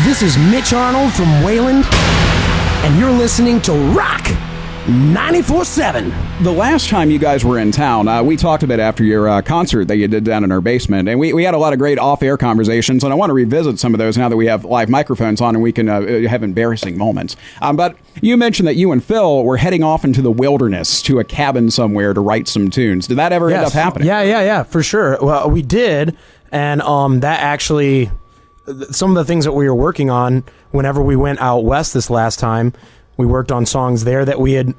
This is Mitch Arnold from Wayland, and you're listening to Rock 94.7. The last time you guys were in town, we talked a bit after your concert that you did down in our basement, and we had a lot of great off-air conversations, and I want to revisit some of those now that we have live microphones on and we can have embarrassing moments. But you mentioned that you and Phil were heading off into the wilderness to a cabin somewhere to write some tunes. Did that ever end up happening? Yeah, for sure. Well, we did, and that actually, some of the things that we were working on whenever we went out west this last time, we worked on songs there that we had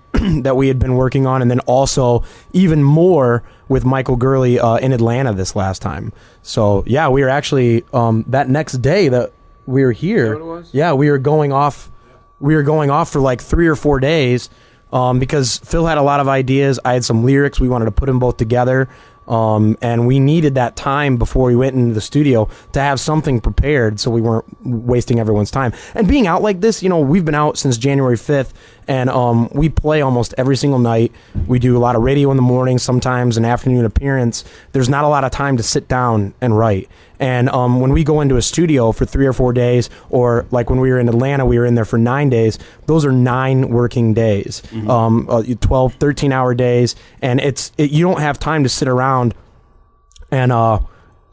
that we had been working on, and then also even more with Michael Gurley in Atlanta this last time. So yeah, we were actually that next day that we were here. Is that what it was? Yeah, we were going off. We were going off for like 3 or 4 days because Phil had a lot of ideas. I had some lyrics. We wanted to put them both together. And we needed that time before we went into the studio to have something prepared so we weren't wasting everyone's time. And being out like this, we've been out since January 5th, and we play almost every single night. We do a lot of radio in the morning, sometimes an afternoon appearance. There's not a lot of time to sit down and write. And when we go into a studio for 3 or 4 days, or like when we were in Atlanta, we were in there for 9 days, those are 9 working days, 12, 13-hour days, and you don't have time to sit around and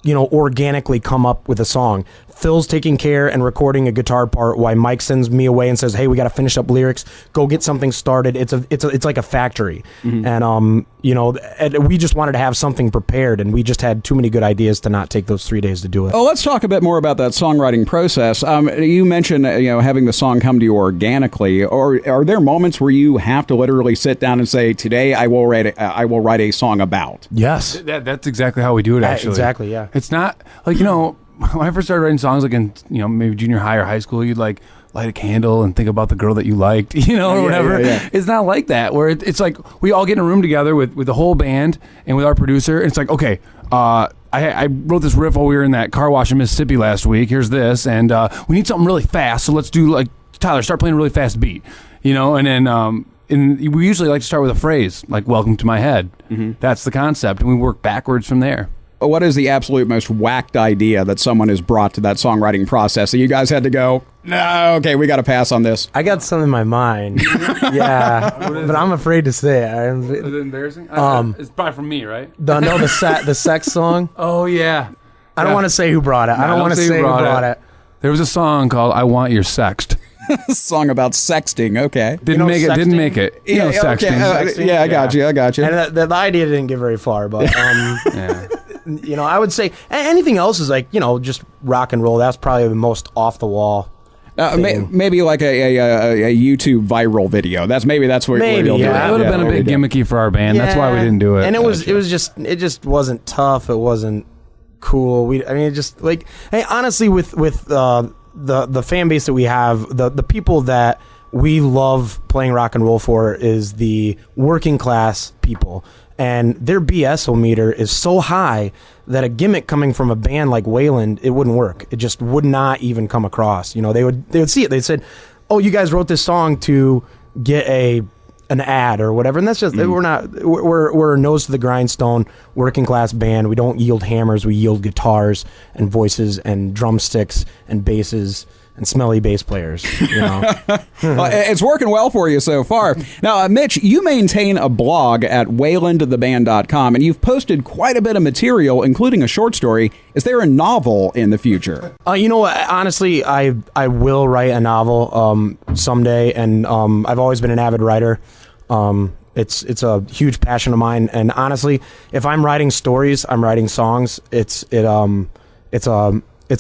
organically come up with a song. Phil's taking care and recording a guitar part while Mike sends me away and says, "Hey, we got to finish up lyrics. Go get something started." It's like a factory, and we just wanted to have something prepared, and we just had too many good ideas to not take those 3 days to do it. Oh, let's talk a bit more about that songwriting process. You mentioned having the song come to you organically, or are there moments where you have to literally sit down and say, "Today I will write a song about"? Yes, that's exactly how we do it. Actually, exactly. Yeah, it's not like when I first started writing songs, like in maybe junior high or high school, you'd like light a candle and think about the girl that you liked, or whatever. Yeah. It's not like that. Where it's like we all get in a room together with the whole band and with our producer. And it's like, okay, I wrote this riff while we were in that car wash in Mississippi last week. Here's this, and we need something really fast. So let's do like Tyler, start playing a really fast beat, and then. And we usually like to start with a phrase like "Welcome to my head." That's the concept, and we work backwards from there. What is the absolute most whacked idea that someone has brought to that songwriting process that you guys had to go, no, okay, we got to pass on this? I got some in my mind. Yeah, but I'm afraid to say it. Is it embarrassing? It's probably from me, right? The sex song? Oh, yeah. I don't want to say who brought it. I don't want to say who brought it. There was a song called "I Want Your Sext." A song about sexting, okay. Didn't make it. Sexting. Okay. I got you. And the idea didn't get very far, but yeah. I would say anything else is like, just rock and roll. That's probably the most off the wall. Maybe like a YouTube viral video. That's where maybe, we'll do it. It would have been a bit gimmicky for our band. That's why we didn't do it. And it just wasn't tough. It wasn't cool. Honestly, with the fan base that we have, the people that we love playing rock and roll for is the working class people. And their BSO meter is so high that a gimmick coming from a band like Wayland, it wouldn't work. It just would not even come across. They would see it. They said, "Oh, you guys wrote this song to get an ad or whatever." And that's just we're a nose to the grindstone working class band. We don't yield hammers. We yield guitars and voices and drumsticks and basses and smelly bass players. Well, it's working well for you so far. Now, Mitch, you maintain a blog at waylandtheband.com, and you've posted quite a bit of material, including a short story. Is there a novel in the future? Honestly, I will write a novel someday, and I've always been an avid writer. It's a huge passion of mine, and honestly, if I'm writing stories, I'm writing songs. It's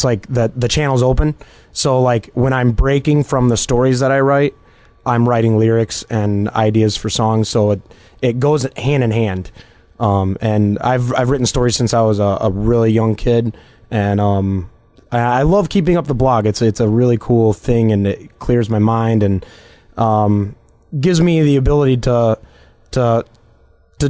like the channel's open. So like when I'm breaking from the stories that I write, I'm writing lyrics and ideas for songs. So it goes hand in hand. And I've written stories since I was a really young kid, and I love keeping up the blog. It's a really cool thing, and it clears my mind and gives me the ability to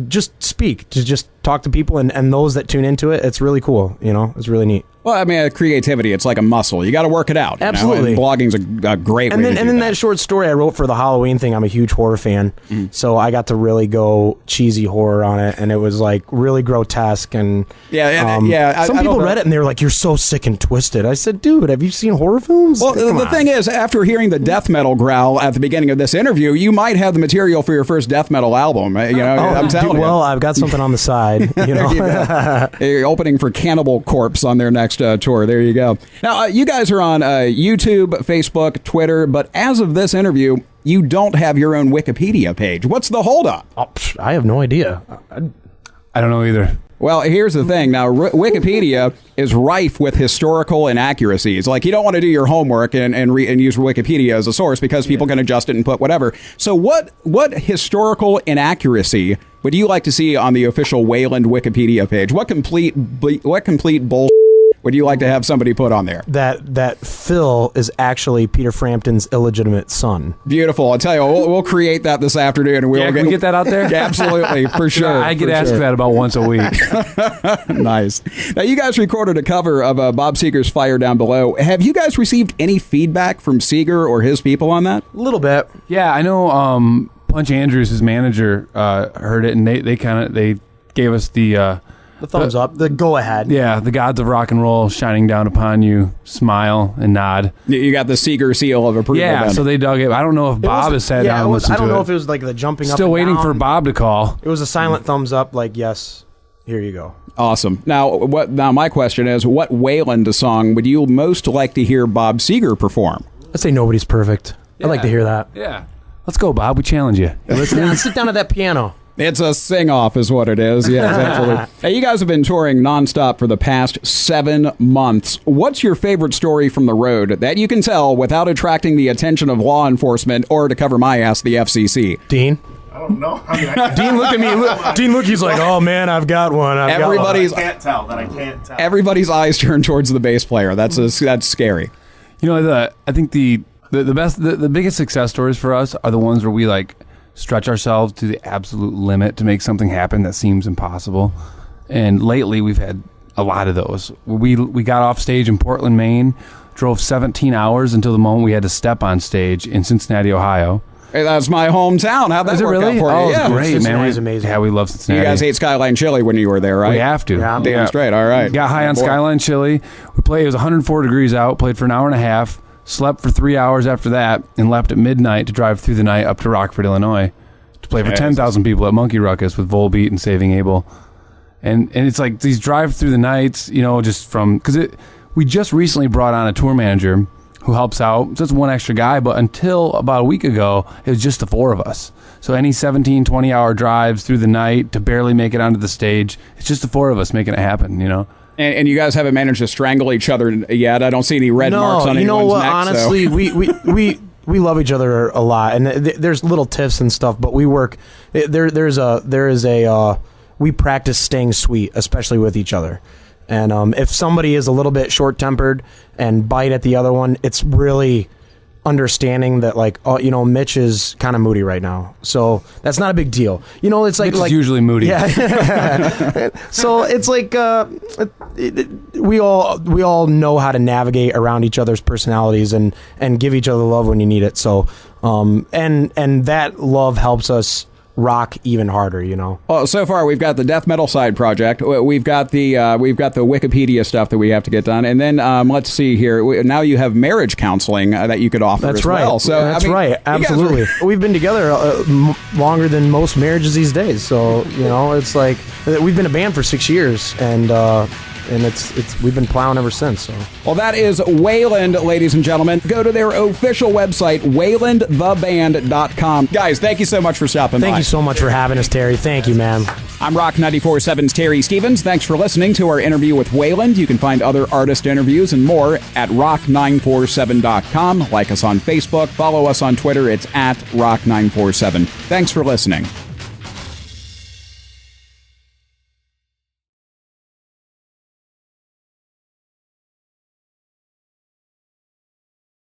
just speak, to just talk to people and those that tune into it. It's really cool. It's really neat. Well, I mean, creativity, it's like a muscle. You got to work it out. Absolutely. And blogging's a great way to do And then that short story I wrote for the Halloween thing, I'm a huge horror fan. So I got to really go cheesy horror on it, and it was like really grotesque. And some people read it and they were like, "You're so sick and twisted." I said, "Dude, have you seen horror films?" Well, the thing is, after hearing the death metal growl at the beginning of this interview, you might have the material for your first death metal album. I'm telling you. Well, I've got something on the side. You're opening for Cannibal Corpse on their next tour. There you go. Now, you guys are on YouTube, Facebook, Twitter, but as of this interview, you don't have your own Wikipedia page. What's the holdup? I have no idea. I don't know either. Well, here's the thing. Now, Wikipedia is rife with historical inaccuracies. Like, you don't want to do your homework and use Wikipedia as a source because people can adjust it and put whatever. So what historical inaccuracy would you like to see on the official Wayland Wikipedia page? What complete bull would you like to have somebody put on there? That Phil is actually Peter Frampton's illegitimate son. Beautiful. I'll tell you, we'll create that this afternoon, and we'll can we get that out there? Yeah, absolutely, for sure. I get asked that about once a week. Nice. Now, you guys recorded a cover of Bob Seger's "Fire Down Below." Have you guys received any feedback from Seger or his people on that? A little bit. Yeah, I know. Punch Andrews, his manager, heard it, and they gave us the thumbs up, the go ahead. Yeah, the gods of rock and roll shining down upon you, smile and nod. You got the Seger seal of approval. Yeah, then. So they dug it. I don't know if Bob has sat down and listened to it. I don't know if it was like the jumping up. Still waiting for Bob to call. It was a silent thumbs up, like, yes, here you go. Awesome. Now, my question is, what Wayland song would you most like to hear Bob Seger perform? I'd say Nobody's Perfect. Yeah. I'd like to hear that. Yeah. Let's go, Bob. We challenge you. Sit down at that piano. It's a sing-off is what it is. Yes, absolutely. Hey, you guys have been touring nonstop for the past 7 months. What's your favorite story from the road that you can tell without attracting the attention of law enforcement or, to cover my ass, the FCC? Dean? I don't know. Dean, look at me. Dean, he's like, oh, man, I've got one. I can't tell. Everybody's eyes turn towards the bass player. That's scary. I think the biggest success stories for us are the ones where we, like, stretch ourselves to the absolute limit to make something happen that seems impossible. And lately we've had a lot of those. We got off stage in Portland, Maine, drove 17 hours until the moment we had to step on stage in Cincinnati, Ohio. Hey, that's my hometown. How'd that work out for you? Yeah, great, man. Cincinnati's amazing. Yeah, we love Cincinnati. You guys ate Skyline Chili when you were there, right? We have to. Yeah. Damn straight. All right. Got high on Skyline Chili. We played. It was 104 degrees out. Played for an hour and a half. Slept for 3 hours after that, and left at midnight to drive through the night up to Rockford, Illinois, to play for 10,000 people at Monkey Ruckus with Volbeat and Saving Abel. And it's like these drive through the nights, just from because we just recently brought on a tour manager who helps out. Just one extra guy, but until about a week ago, it was just the four of us. So any 17, 20-hour drives through the night to barely make it onto the stage, it's just the four of us making it happen, And you guys haven't managed to strangle each other yet. I don't see any red marks on anyone's neck. Honestly, we love each other a lot, and there's little tiffs and stuff. But we work. We practice staying sweet, especially with each other. And if somebody is a little bit short-tempered and bite at the other one, it's really understanding that, like, Mitch is kind of moody right now, so that's not a big deal. It's like Mitch is usually moody. Yeah. So it's like we all know how to navigate around each other's personalities and give each other love when you need it. So and that love helps us rock even harder, Well, so far we've got the death metal side project. We've got the Wikipedia stuff that we have to get done, and then let's see here. Now you have marriage counseling that you could offer. That's as right. Well. So that's right. Absolutely. We've been together longer than most marriages these days. So it's like we've been a band for 6 years, and it's we've been plowing ever since. So. Well, that is Wayland, ladies and gentlemen. Go to their official website, waylandtheband.com. Guys, thank you so much for stopping by. Thank you so much for having us, Terry. Thank you, man. I'm Rock 94.7's Terry Stevens. Thanks for listening to our interview with Wayland. You can find other artist interviews and more at rock947.com. Like us on Facebook. Follow us on Twitter. It's at rock947. Thanks for listening.